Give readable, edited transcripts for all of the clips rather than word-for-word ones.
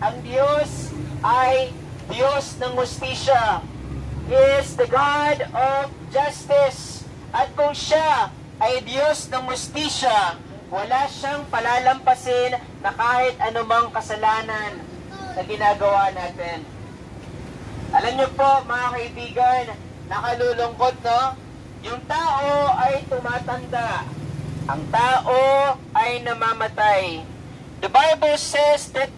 ang Diyos ay Diyos ng hustisya. He is the God of justice. At kung siya ay Diyos ng hustisya, wala siyang palalampasin na kahit anumang kasalanan na ginagawa natin. Alam niyo po mga kaibigan, nakalulungkot, no? Yung tao ay tumatanda. Ang tao ay namamatay. The Bible says that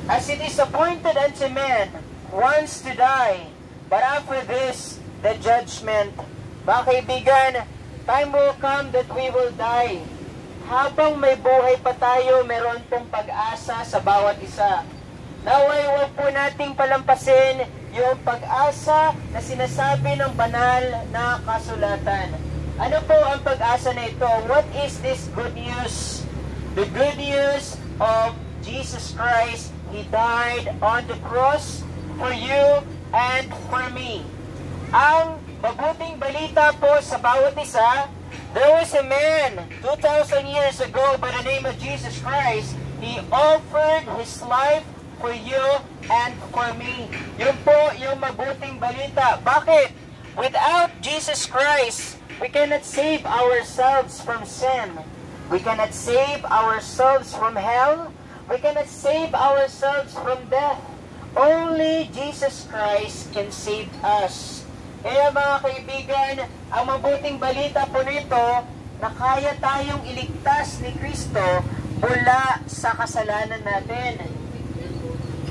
as it is appointed unto men once to die, but after this, the judgment. Mga kaibigan, time will come that we will die. Habang may buhay pa tayo, meron pong pag-asa sa bawat isa. Naway huwag po nating palampasin yung pag-asa na sinasabi ng banal na kasulatan. Ano po ang pag-asa na ito? What is this good news? The good news of Jesus Christ. He died on the cross for you and for me. Ang mabuting balita po sa bawat isa, there was a man 2,000 years ago by the name of Jesus Christ. He offered His life for you and for me. Yun po yung mabuting balita. Bakit? Without Jesus Christ, we cannot save ourselves from sin. We cannot save ourselves from hell. We cannot save ourselves from death. Only Jesus Christ can save us. Kaya mga kaibigan, ang mabuting balita po nito na kaya tayong iligtas ni Kristo mula sa kasalanan natin.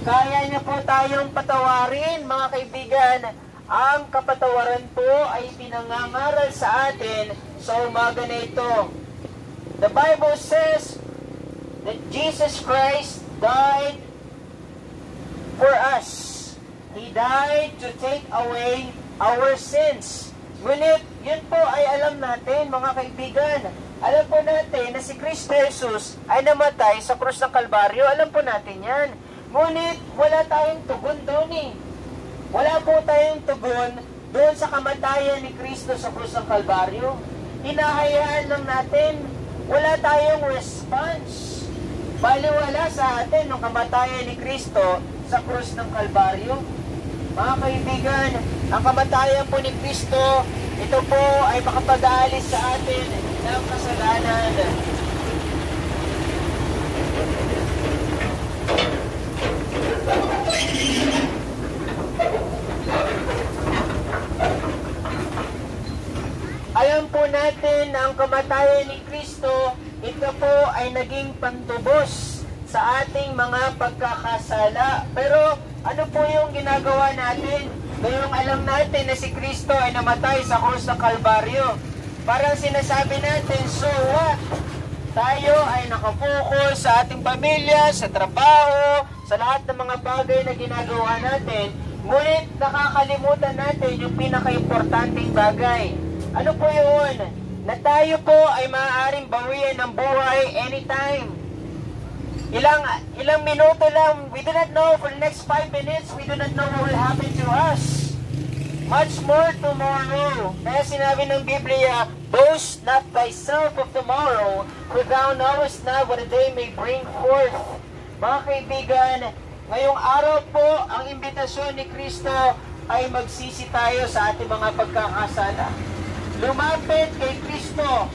Kaya niya po tayong patawarin, mga kaibigan. Ang kapatawaran po ay pinangangaral sa atin sa umaga na ito. The Bible says that Jesus Christ died for us. He died to take away our sins. Ngunit, yun po ay alam natin, mga kaibigan. Alam po natin na si Kristo Jesus ay namatay sa krus ng Kalbaryo. Alam po natin yan. Ngunit, wala tayong tugon doon eh. Wala po tayong tugon doon sa kamatayan ni Kristo sa krus ng Kalbaryo. Hinahayaan lang natin. Wala tayong response. Baliwala sa atin ng kamatayan ni Kristo sa krus ng Kalbaryo. Mga kaibigan, ang kamatayan po ni Kristo, ito po ay makapag-aalis sa atin ng kasalanan. Alam po natin na ang kamatayan ni Kristo, ito po ay naging pantubos sa ating mga pagkakasala. Pero ano po yung ginagawa natin? Ngayong alam natin na si Kristo ay namatay sa krus ng Kalbaryo. Parang sinasabi natin, so what? Tayo ay nakafocus sa ating pamilya, sa trabaho, sa lahat ng mga bagay na ginagawa natin. Ngunit nakakalimutan natin yung pinaka-importanting bagay. Ano po yun? Na tayo po ay maaaring bawian ng buhay anytime. Ilang minuto lang, we do not know for the next 5 minutes, we do not know what will happen to us. Much more tomorrow. Kaya sinabi ng Biblia, boast not thyself of tomorrow, for thou knowest not what a day may bring forth. Mga kaibigan, ngayong araw po, ang imbitasyon ni Kristo ay magsisi tayo sa ating mga pagkakasala. Lumapit kay Kristo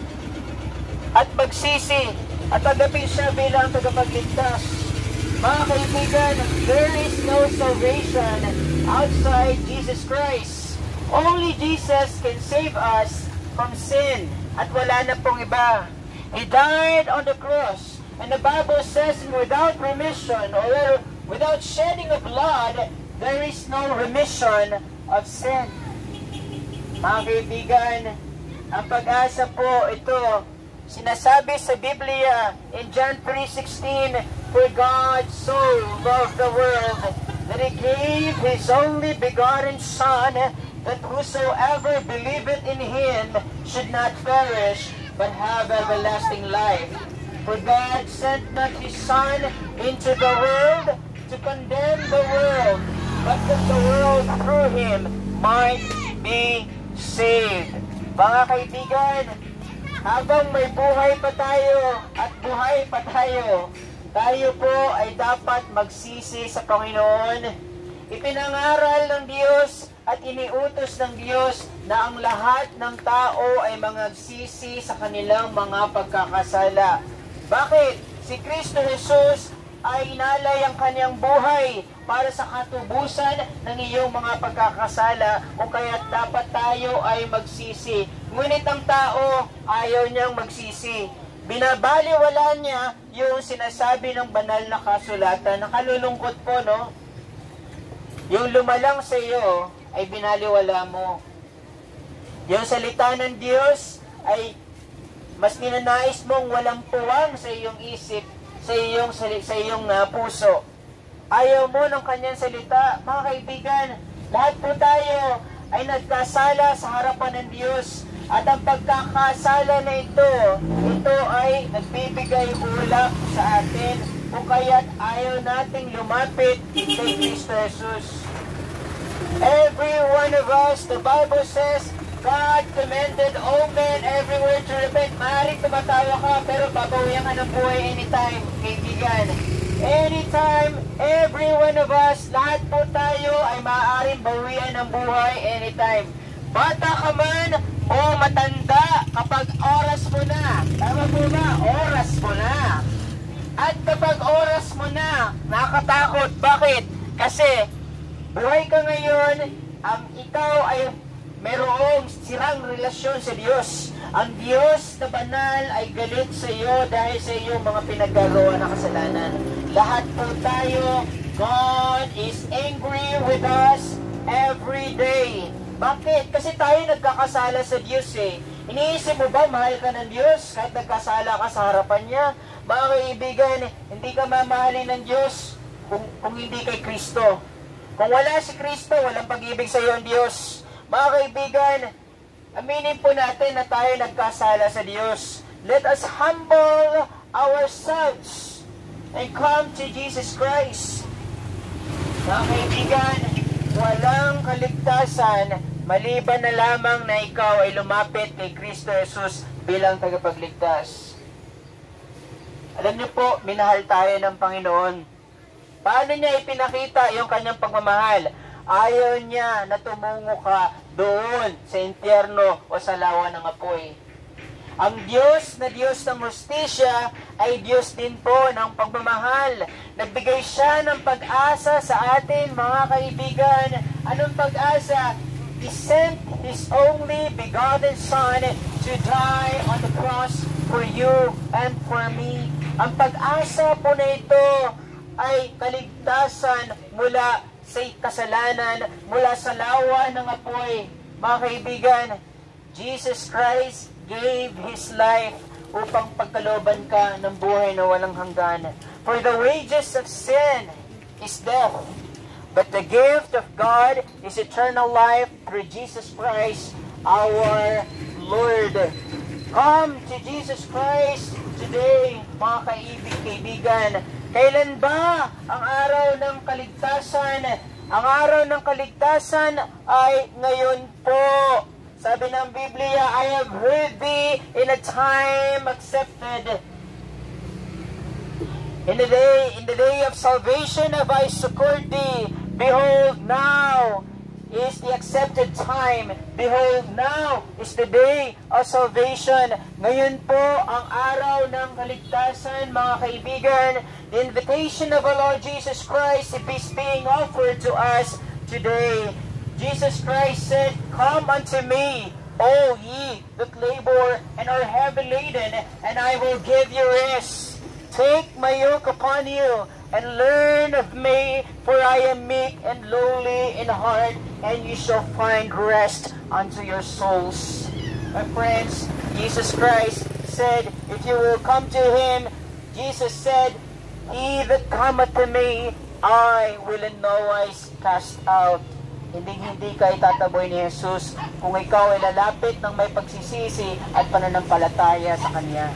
at magsisi at tanggapin siya bilang tagapagligtas. Mga kaibigan, there is no salvation outside Jesus Christ. Only Jesus can save us from sin at wala na pong iba. He died on the cross and the Bible says without remission or without shedding of blood, there is no remission of sin. Mga kaibigan, ang pag-asa po ito, sinasabi sa Biblia in John 3:16, for God so loved the world that He gave His only begotten Son, that whosoever believeth in Him should not perish, but have everlasting life. For God sent not His Son into the world to condemn the world, but that the world through Him might be saved. Mga kaibigan, habang may buhay pa tayo at buhay pa tayo, tayo po ay dapat magsisi sa Panginoon. Ipinangaral ng Diyos at iniutos ng Diyos na ang lahat ng tao ay magsisi sa kanilang mga pagkakasala. Bakit? Si Kristo Jesus ay inalay ang kanyang buhay para sa katubusan ng iyong mga pagkakasala, kung kaya't dapat tayo ay magsisi. Ngunit ang tao ayaw niyang magsisi. Binabaliwala niya yung sinasabi ng banal na kasulatan. Nakalulungkot po, no? Yung lumalang sa iyo ay binaliwala mo. Yung salita ng Diyos ay mas ninanais mong walang puwang sa iyong isip, sa iyong puso. Ayaw mo ng kanyang salita. Mga kaibigan, lahat po tayo ay nagkasala sa harapan ng Diyos. At ang pagkakasala na ito ay nagbibigay ulap sa atin, kung kaya't ayaw nating lumapit kay Kristo Jesus. Every one of us, the Bible says, God commanded all men everywhere to repent. Maaaring tumatawa ka, pero babawian ka ng buhay anytime, kaibigan. Anytime, every one of us, lahat po tayo ay maaaring bawian ng buhay anytime. Bata ka man o matanda, kapag oras mo na, tama po ba? Oras mo na. At kapag oras mo na, nakakatakot. Bakit? Kasi buhay ka ngayon, ikaw ay mayroong sirang relasyon sa Diyos. Ang Diyos na banal ay galit sa iyo dahil sa iyong mga pinagagawa na kasalanan. Lahat po tayo, God is angry with us every day. Bakit? Kasi tayo nagkakasala sa Diyos eh. Iniisip mo ba, mahal ka ng Diyos kahit nagkasala ka sa harapan niya? Mga kaibigan, hindi ka mamahalin ng Diyos kung hindi kay Kristo. Kung wala si Kristo, walang pag-ibig sa iyo ang Diyos. Mga kaibigan, aminin po natin na tayo nagkasala sa Diyos. Let us humble ourselves and come to Jesus Christ. Mga kaibigan, walang kaligtasan maliban na lamang na ikaw ay lumapit kay Kristo Jesus bilang tagapagligtas. Alam niyo po, minahal tayo ng Panginoon. Paano niya ipinakita yung kanyang pagmamahal? Ayaw niya na tumungo ka doon sa impyerno o sa lawa ng apoy. Ang Diyos na Diyos ng hustisya ay Diyos din po ng pagmamahal. Nagbigay siya ng pag-asa sa atin, mga kaibigan. Anong pag-asa? He sent His only begotten Son to die on the cross for you and for me. Ang pag-asa po na ito ay kaligtasan mula sa kasalanan, mula sa lawa ng apoy. Mga kaibigan, Jesus Christ gave His life upang pagkalooban ka ng buhay na walang hanggan. For the wages of sin is death, but the gift of God is eternal life through Jesus Christ, our Lord. Come to Jesus Christ today, mga kaibigan. Kailan ba ang araw ng kaligtasan? Ang araw ng kaligtasan ay ngayon po. Sabi ng Biblia, I have heard thee in a time accepted. In the day of salvation have I succored thee. Behold, now is the accepted time. Behold, now is the day of salvation. Ngayon po ang araw ng kaligtasan, mga kaibigan. The invitation of our Lord Jesus Christ is being offered to us today. Jesus Christ said, Come unto me, all ye that labor and are heavy laden, and I will give you rest. Take my yoke upon you, and learn of me, for I am meek and lowly in heart, and you shall find rest unto your souls. My friends, Jesus Christ said, if you will come to Him, Jesus said, He that cometh to me, I will in no wise cast out. Hindi ka itataboy ni Jesus kung ikaw ay lalapit ng may pagsisisi at pananampalataya sa Kanya.